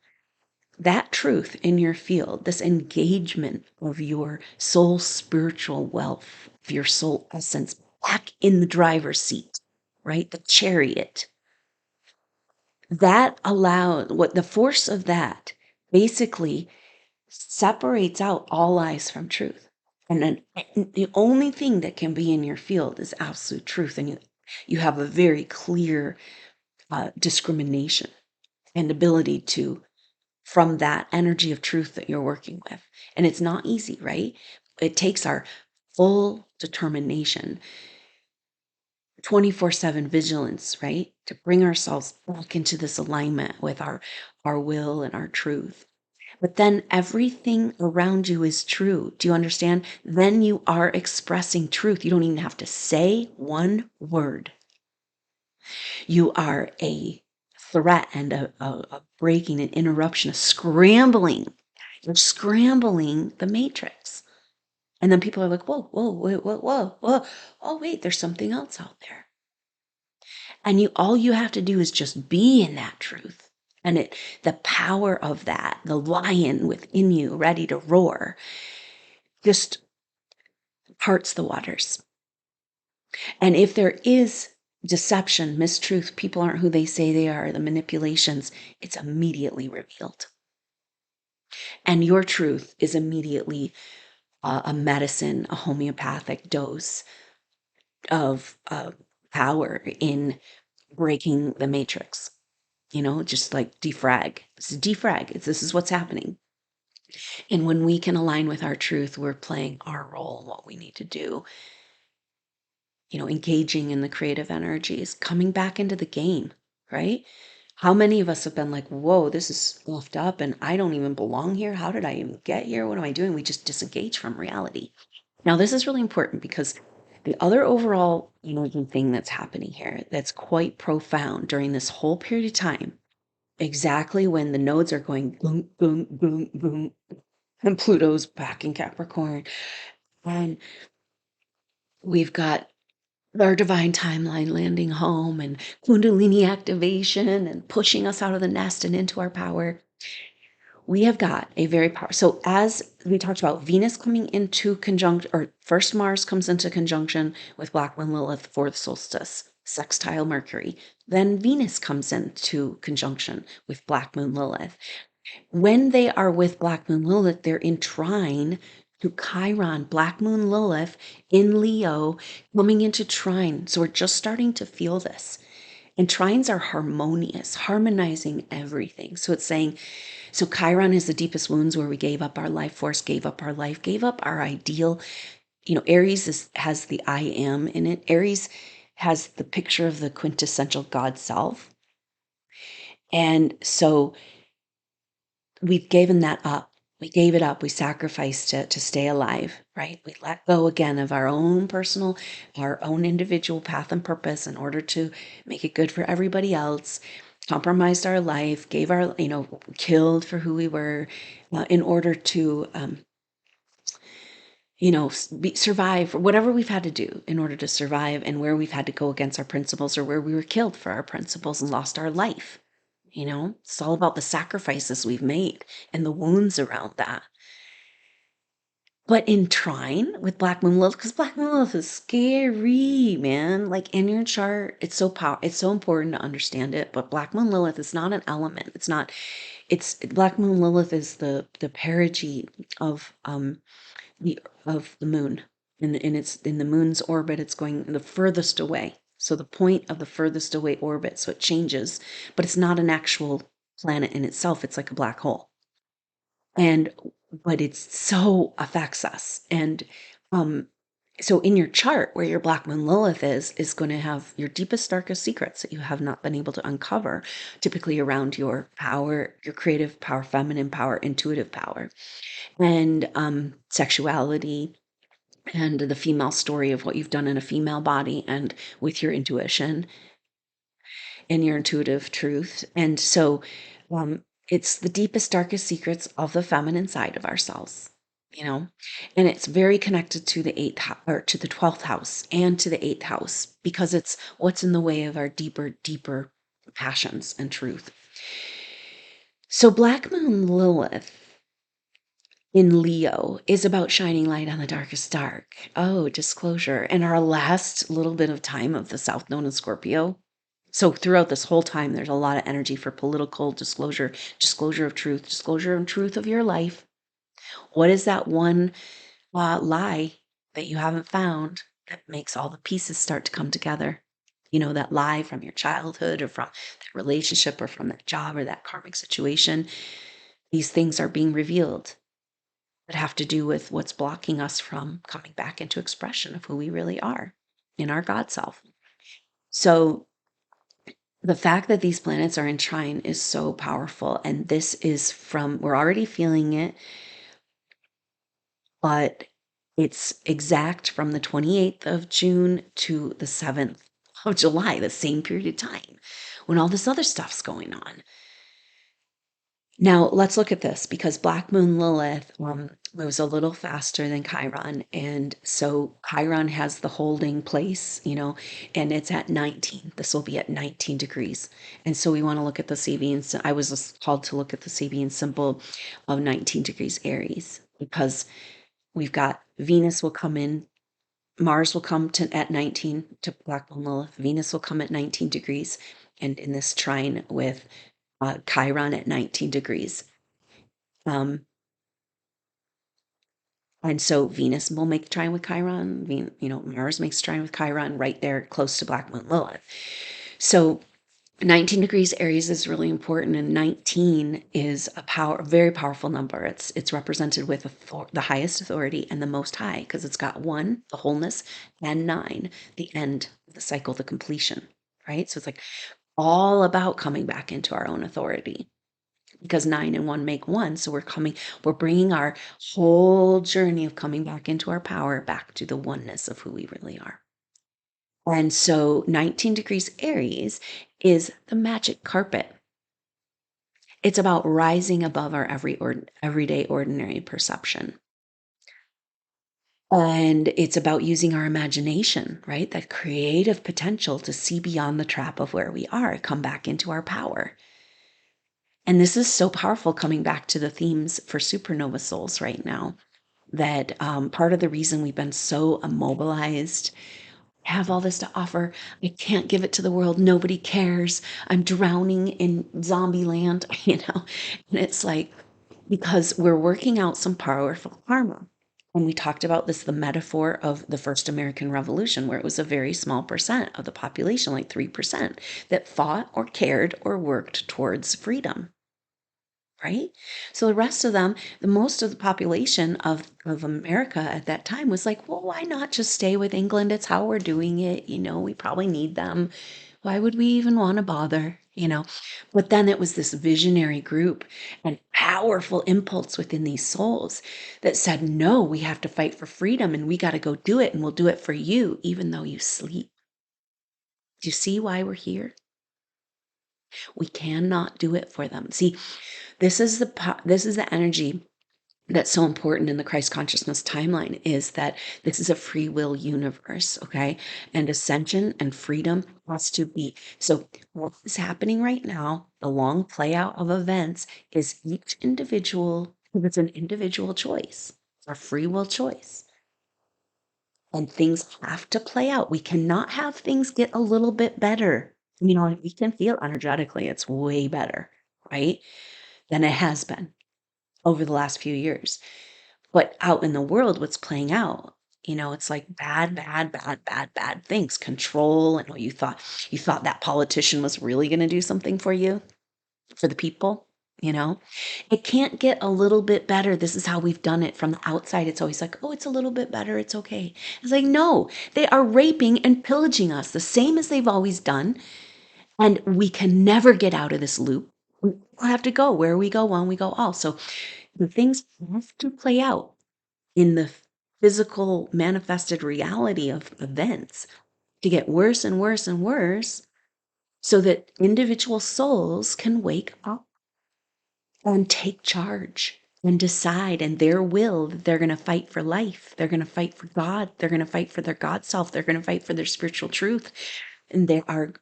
That truth in your field, this engagement of your soul spiritual wealth, of your soul essence back in the driver's seat, right? The chariot. That allowed what the force of that basically separates out all lies from truth. And then the only thing that can be in your field is absolute truth. And you have a very clear discrimination and ability to, from that energy of truth that you're working with. And it's not easy, right? It takes our full determination, 24/7 vigilance, right? To bring ourselves back into this alignment with our will and our truth. But then everything around you is true. Do you understand? Then you are expressing truth. You don't even have to say one word. You are a threat and a breaking, an interruption, a scrambling. You're scrambling the matrix. And then people are like, whoa, whoa, wait, whoa, whoa, whoa. Oh, wait, there's something else out there. And all you have to do is just be in that truth. And the power of that, the lion within you ready to roar, just parts the waters. And if there is deception, mistruth, people aren't who they say they are, the manipulations, it's immediately revealed. And your truth is immediately a medicine, a homeopathic dose of power in breaking the matrix. Just like defrag. This is defrag. This is what's happening. And when we can align with our truth, we're playing our role, what we need to do, engaging in the creative energies, coming back into the game, right? How many of us have been like, whoa, this is left up and I don't even belong here. How did I even get here? What am I doing? We just disengage from reality. Now, this is really important because the other overall energy thing that's happening here that's quite profound during this whole period of time, exactly when the nodes are going boom, boom, boom, boom, and Pluto's back in Capricorn, and we've got our divine timeline landing home and Kundalini activation and pushing us out of the nest and into our power. We have got a very powerful. So as we talked about Venus coming into conjunction, or first Mars comes into conjunction with Black Moon Lilith for the solstice, sextile Mercury. Then Venus comes into conjunction with Black Moon Lilith. When they are with Black Moon Lilith, they're in trine to Chiron, Black Moon Lilith in Leo, coming into trine. So we're just starting to feel this. And trines are harmonious, harmonizing everything. So it's saying, so Chiron is the deepest wounds where we gave up our life force, gave up our life, gave up our ideal. Aries has the I am in it. Aries has the picture of the quintessential God self. And so we've given that up. We gave it up. We sacrificed it to stay alive, right? We let go again of our own personal, our own individual path and purpose in order to make it good for everybody else, compromised our life, gave our, killed for who we were in order to, survive, or whatever we've had to do in order to survive, and where we've had to go against our principles, or where we were killed for our principles and lost our life. It's all about the sacrifices we've made and the wounds around that. But in trine with Black Moon Lilith, because Black Moon Lilith is scary, man. Like in your chart, it's so important to understand it. But Black Moon Lilith is not an element. It's Black Moon Lilith is the perigee of the moon. And it's in the moon's orbit, it's going the furthest away. So the point of the furthest away orbit, so it changes, but it's not an actual planet in itself. It's like a black hole. But it so affects us. And so in your chart, where your Black Moon Lilith is going to have your deepest, darkest secrets that you have not been able to uncover, typically around your power, your creative power, feminine power, intuitive power, and sexuality, and the female story of what you've done in a female body and with your intuition and your intuitive truth. And so it's the deepest, darkest secrets of the feminine side of ourselves, and it's very connected to the or to the 12th house and to the 8th house, because it's what's in the way of our deeper passions and truth. So Black Moon Lilith in Leo is about shining light on the darkest dark. Oh, disclosure. And our last little bit of time of the South Node in Scorpio. So throughout this whole time, there's a lot of energy for political disclosure, disclosure of truth of your life. What is that one lie that you haven't found that makes all the pieces start to come together. That lie from your childhood or from that relationship or from that job or that karmic situation. These things are being revealed that have to do with what's blocking us from coming back into expression of who we really are in our God self. So the fact that these planets are in trine is so powerful. And this is we're already feeling it, but it's exact from the 28th of June to the 7th of July, the same period of time when all this other stuff's going on. Now, let's look at this because Black Moon Lilith moves a little faster than Chiron. And so Chiron has the holding place, and it's at 19. This will be at 19 degrees. And so we want to look at the Sabian. I was called to look at the Sabian symbol of 19 degrees Aries because we've got Venus will come in, Mars will come at 19 to Black Moon Lilith. Venus will come at 19 degrees. And in this trine with Chiron at 19 degrees. And so Venus will make trine with Chiron. Mars makes trine with Chiron right there close to Black Moon Lilith. So 19 degrees Aries is really important, and 19 is a very powerful number. It's represented with the highest authority and the most high because it's got 1, the wholeness, and 9, the end, the cycle, the completion, right? So it's like all about coming back into our own authority. Because 9 and 1 make 1. So we're bringing our whole journey of coming back into our power back to the oneness of who we really are. And so 19 degrees Aries is the magic carpet. It's about rising above our everyday ordinary perception. And it's about using our imagination, right? That creative potential to see beyond the trap of where we are, come back into our power. And this is so powerful coming back to the themes for supernova souls right now, that part of the reason we've been so immobilized, have all this to offer, I can't give it to the world, nobody cares, I'm drowning in zombie land, and it's like, because we're working out some powerful karma. And we talked about this, the metaphor of the first American Revolution, where it was a very small percent of the population, like 3%, that fought or cared or worked towards freedom. Right? So the rest of them, the most of the population of America at that time was like, well, why not just stay with England? It's how we're doing it. We probably need them. Why would we even want to bother? But then it was this visionary group and powerful impulse within these souls that said, no, we have to fight for freedom and we got to go do it. And we'll do it for you, even though you sleep. Do you see why we're here? We cannot do it for them. See, this is the energy that's so important in the Christ consciousness timeline, is that this is a free will universe, okay? And ascension and freedom has to be. So what is happening right now, the long play out of events, is each individual, it's an individual choice, a free will choice. And things have to play out. We cannot have things get a little bit better. We can feel energetically it's way better, right? Than it has been over the last few years. But out in the world, what's playing out, it's like bad, bad, bad, bad, bad things. Control. And you thought that politician was really going to do something for you, for the people. It can't get a little bit better. This is how we've done it from the outside. It's always like, oh, it's a little bit better. It's okay. It's like, no, they are raping and pillaging us the same as they've always done. And we can never get out of this loop. We have to go where we go, one we go all. So the things have to play out in the physical manifested reality of events to get worse and worse and worse, so that individual souls can wake up and take charge and decide in their will that they're going to fight for life. They're going to fight for God. They're going to fight for their God self. They're going to fight for their spiritual truth. And they are,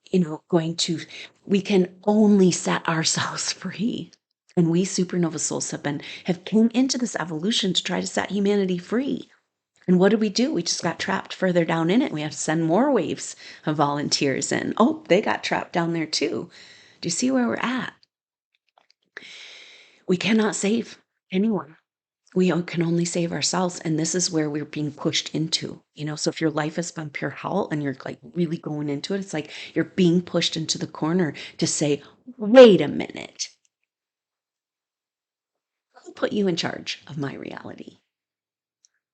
we can only set ourselves free. And we supernova souls have came into this evolution to try to set humanity free. And what did we do? We just got trapped further down in it. We have to send more waves of volunteers in. Oh, they got trapped down there too. Do you see where we're at? We cannot save anyone. We can only save ourselves. And this is where we're being pushed into, so if your life has been pure hell and you're like really going into it, it's like you're being pushed into the corner to say, wait a minute, who put you in charge of my reality?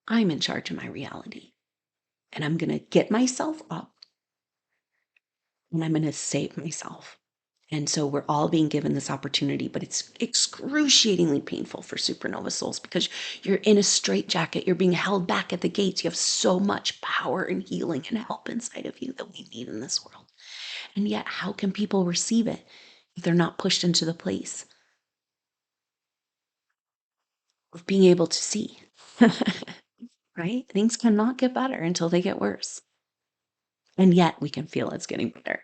I'm in charge of my reality. And I'm going to get myself up and I'm going to save myself. And so we're all being given this opportunity, but it's excruciatingly painful for supernova souls because you're in a straitjacket. You're being held back at the gates. You have so much power and healing and help inside of you that we need in this world. And yet, how can people receive it if they're not pushed into the place of being able to see? Right? Things cannot get better until they get worse. And yet we can feel it's getting better.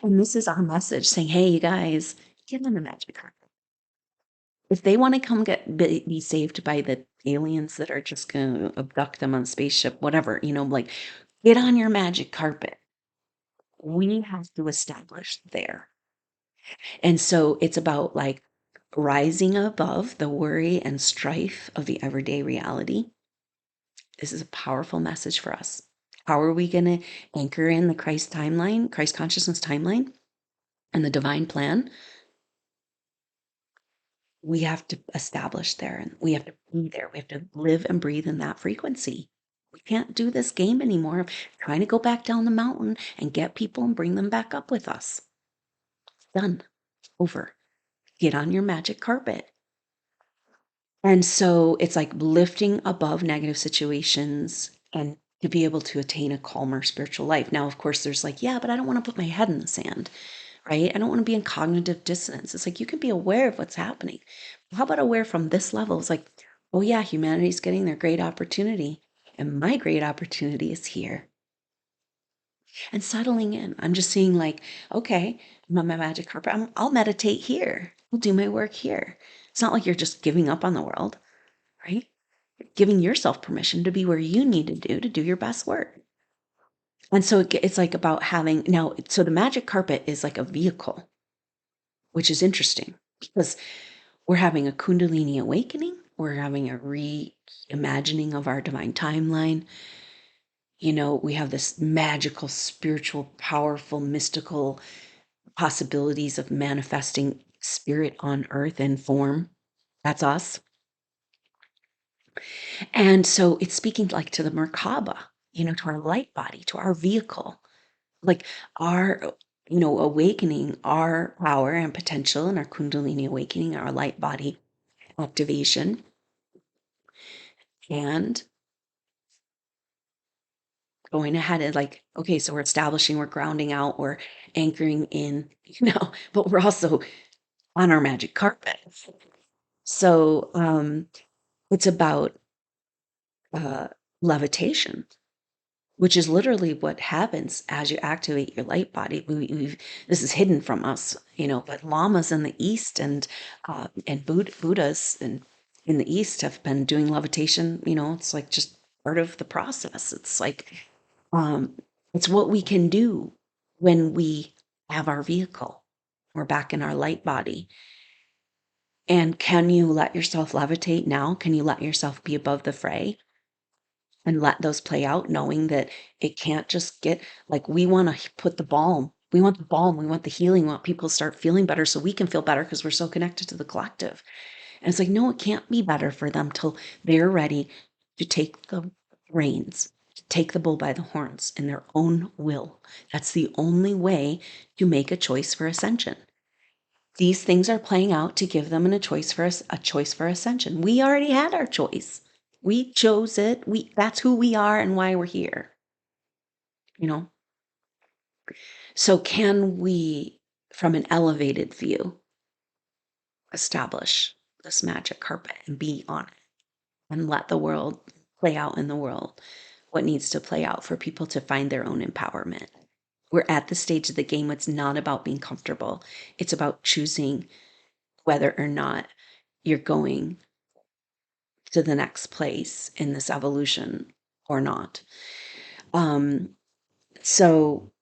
And this is our message saying, hey, you guys, give them the magic carpet. If they want to come be saved by the aliens that are just going to abduct them on a spaceship, whatever, like get on your magic carpet. We have to establish there. And so it's about like rising above the worry and strife of the everyday reality. This is a powerful message for us. How are we going to anchor in the Christ timeline, Christ consciousness timeline, and the divine plan? We have to establish there and we have to be there. We have to live and breathe in that frequency. We can't do this game anymore of trying to go back down the mountain and get people and bring them back up with us. Done. Over. Get on your magic carpet. And so it's like lifting above negative situations and to be able to attain a calmer spiritual life. Now, of course, there's like, yeah, but I don't want to put my head in the sand, right? I don't want to be in cognitive dissonance. It's like you can be aware of what's happening. How about aware from this level? It's like, oh, yeah, humanity's getting their great opportunity. And my great opportunity is here. And settling in. I'm just seeing like, okay, I'm on my magic carpet. I'll meditate here. I'll do my work here. It's not like you're just giving up on the world, right? Giving yourself permission to be where you need to do your best work. And so it's like about having now, so the magic carpet is like a vehicle, which is interesting because we're having a Kundalini awakening. We're having a reimagining of our divine timeline. We have this magical, spiritual, powerful, mystical possibilities of manifesting spirit on earth in form. That's us. And so it's speaking like to the Merkaba, to our light body, to our vehicle, like our, awakening our power and potential and our Kundalini awakening, our light body activation. And going ahead and like, okay, so we're establishing, we're grounding out, we're anchoring in, but we're also on our magic carpet. So it's about uh, levitation, which is literally what happens as you activate your light body. This is hidden from us, but lamas in the East and Buddhas in the East have been doing levitation. It's like just part of the process. It's like um, it's what we can do when we have our vehicle. We're back in our light body. And can you let yourself levitate now? Can you let yourself be above the fray? And let those play out, knowing that it can't just get like we want to put the balm. We want the balm. We want the healing. We want people to start feeling better so we can feel better because we're so connected to the collective. And it's like, no, it can't be better for them till they're ready to take the reins, to take the bull by the horns in their own will. That's the only way to make a choice for ascension. These things are playing out to give them a choice for us, a choice for ascension. We already had our choice. We chose it. That's who we are and why we're here. So can we, from an elevated view, establish this magic carpet and be on it and let the world play out in the world what needs to play out for people to find their own empowerment? We're at the stage of the game. It's not about being comfortable. It's about choosing whether or not you're going to the next place in this evolution or not. So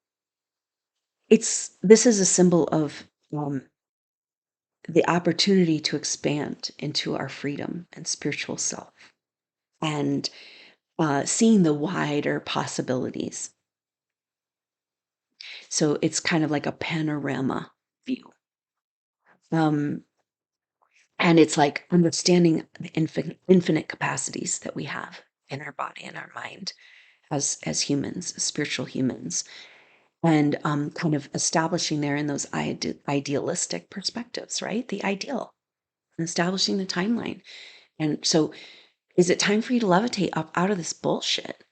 this is a symbol of the opportunity to expand into our freedom and spiritual self, and seeing the wider possibilities. So it's kind of like a panorama view. Um, and it's like understanding the infinite capacities that we have in our body and our mind as humans, as spiritual humans, and kind of establishing there in those idealistic perspectives, right? The ideal, and establishing the timeline. And so, is it time for you to levitate up out of this bullshit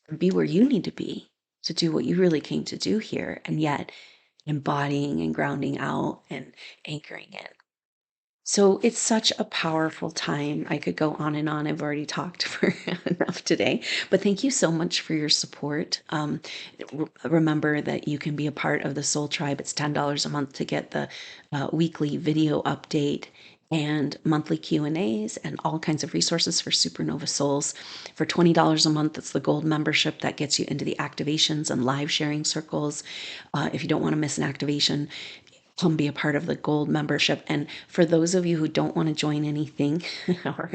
and be where you need to be to do what you really came to do here, and yet embodying and grounding out and anchoring in? So it's such a powerful time. I could go on and on. I've already talked for enough today, but thank you so much for your support. Remember that you can be a part of the Soul Tribe. It's $10 a month to get the weekly video update and monthly Q&As and all kinds of resources for Supernova Souls. For $20 a month, it's the gold membership that gets you into the activations and live sharing circles. If you don't want to miss an activation, come be a part of the gold membership. And for those of you who don't want to join anything, or,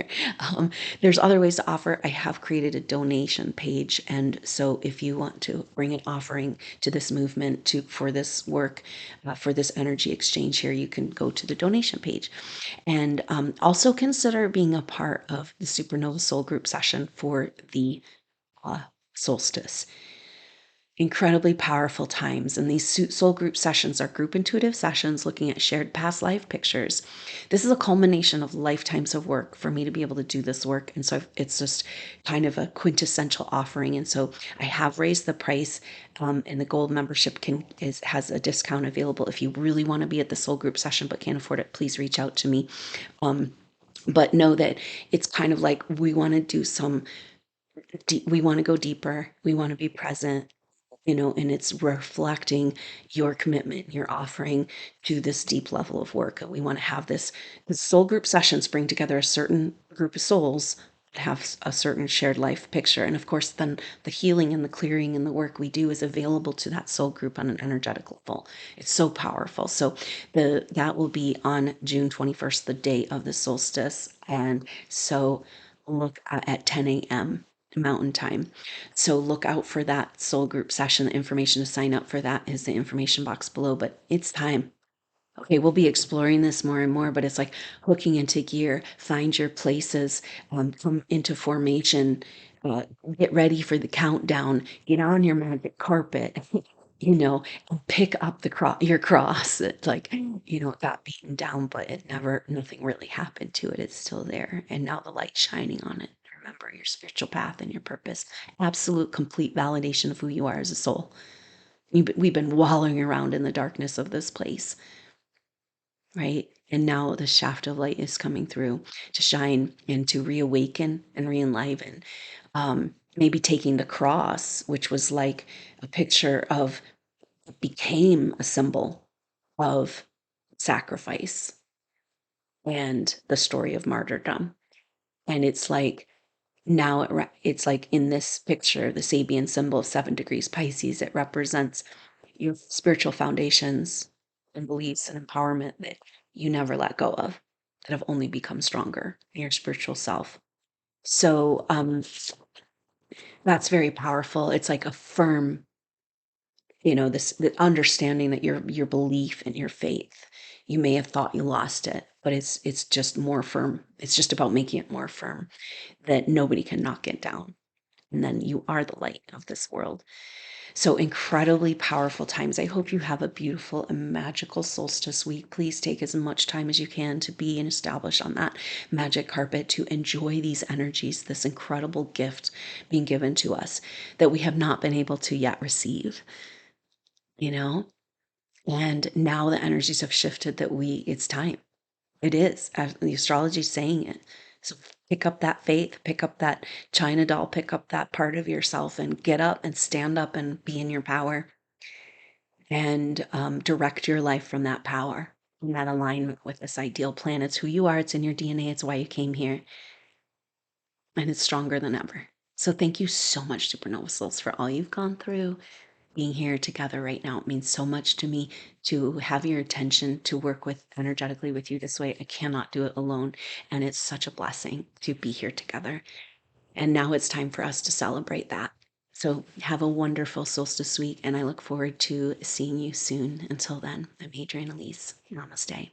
there's other ways to offer. I have created a donation page. And so if you want to bring an offering to this movement, for this work, for this energy exchange here, you can go to the donation page. And also consider being a part of the Supernova Soul Group session for the solstice. Incredibly powerful times. And these soul group sessions are group intuitive sessions looking at shared past life pictures. This is a culmination of lifetimes of work for me to be able to do this work. And so it's just kind of a quintessential offering. And so I have raised the price, and the gold membership has a discount available. If you really want to be at the soul group session but can't afford it, please reach out to me. But know that it's kind of like we want to do we want to go deeper. We want to be present, and it's reflecting your commitment, your offering to this deep level of work. And we want to have the soul group sessions bring together a certain group of souls that have a certain shared life picture. And of course, then the healing and the clearing and the work we do is available to that soul group on an energetic level. It's so powerful. So that will be on June 21st, the day of the solstice. And so look at 10 a.m. Mountain Time. So look out for that soul group session. The information to sign up for that is the information box below, but it's time. Okay, we'll be exploring this more and more, but it's like hooking into gear, find your places, come into formation, get ready for the countdown, get on your magic carpet, and pick up your cross. It's like, it got beaten down, but nothing really happened to it. It's still there. And now the light's shining on it. Remember your spiritual path and your purpose. Absolute, complete validation of who you are as a soul. We've been wallowing around in the darkness of this place, right? And now the shaft of light is coming through to shine and to reawaken and re-enliven. Maybe taking the cross, which was like a picture of, became a symbol of sacrifice and the story of martyrdom. And it's like, now it's like in this picture, the Sabian symbol of 7 degrees Pisces, it represents your spiritual foundations and beliefs and empowerment that you never let go of, that have only become stronger in your spiritual self. So that's very powerful. It's like a firm, the understanding that your belief and your faith, you may have thought you lost it, but it's just more firm. It's just about making it more firm, that nobody can knock it down. And then you are the light of this world. So incredibly powerful times. I hope you have a beautiful and magical solstice week. Please take as much time as you can to be and establish on that magic carpet, to enjoy these energies, this incredible gift being given to us that we have not been able to yet receive, And now the energies have shifted that it's time. It is. The astrology is saying it. So pick up that faith, pick up that China doll, pick up that part of yourself and get up and stand up and be in your power, and direct your life from that power, in that alignment with this ideal plan. It's who you are. It's in your DNA. It's why you came here. And it's stronger than ever. So thank you so much, Supernova Souls, for all you've gone through. being here together right now. It means so much to me to have your attention, to work with energetically with you this way. I cannot do it alone. And it's such a blessing to be here together. And now it's time for us to celebrate that. So have a wonderful solstice week, and I look forward to seeing you soon. Until then, I'm Adrienne Elise. Namaste.